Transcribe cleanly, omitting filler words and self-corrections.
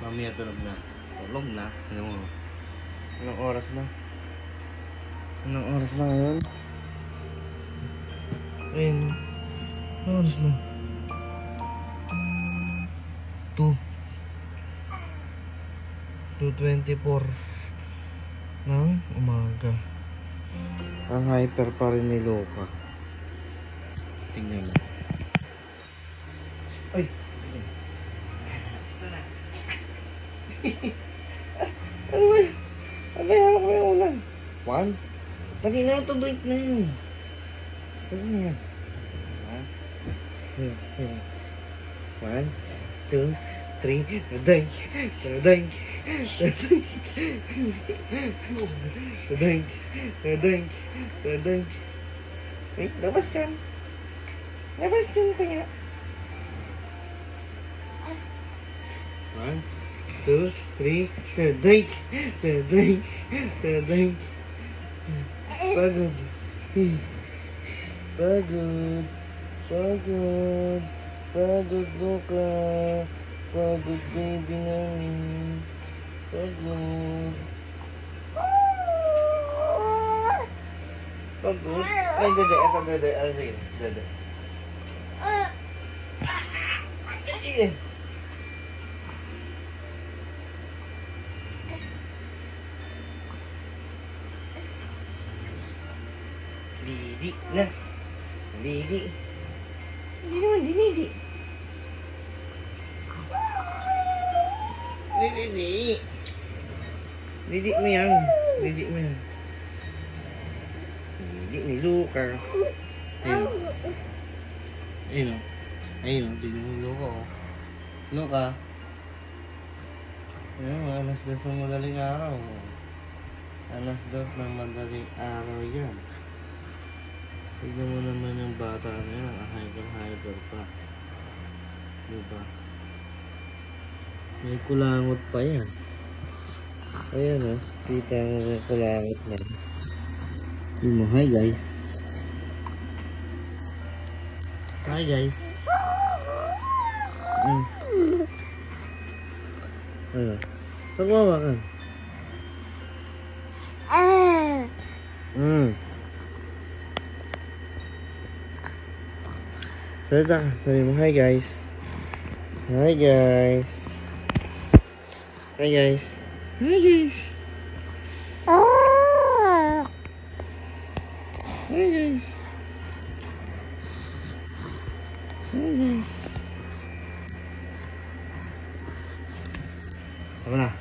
Mamaya tulog na. Tulog na? Ano mo? Anong oras na? Anong oras na ngayon? Ayun. Anong oras na? 2:24 ng umaga. Ang hyper pa rin ni Luca. Tingnan mo. Ay! Ito na. Ano ba? Abay, hawak mo yung ulan. 1. Lagi na ito, doit na yun. Lagi na yan. 1, 2, 3. Raday. Raday. Raday. Raday. Raday. Raday. Wait, labas dyan. Labas dyan kaya. 1, 2, 3. Raday. Raday. Raday. Pagod. Pagod. Pagod. Pagod, Luca. Pagod, baby namin. Pagod. Pagod. Ay, dede. Ito, dede. Ano sige? Dede. Didi na. Didi. Hindi naman, Didi. Didi. Didi mo yan. Didi mo yan. Didi ni Luca. Ayun. Ayun o. Ayun o. Didi ni Luca o. Luca. Ayun, alas 2 ng madaling araw. Alas 2 ng madaling araw yan. Tignan mo naman yung bata na yan. Hyper pa. Diba? May kulangot pa yan. Ayan o. Kita mo yung kulangot na. Tignan mo. Hi guys. Hi guys. Ano? Pagwawa ka. Salita ka. Sabi mo, hi guys. Hi guys. Hi guys. Hi guys. Hi guys. Hi guys. Tama na.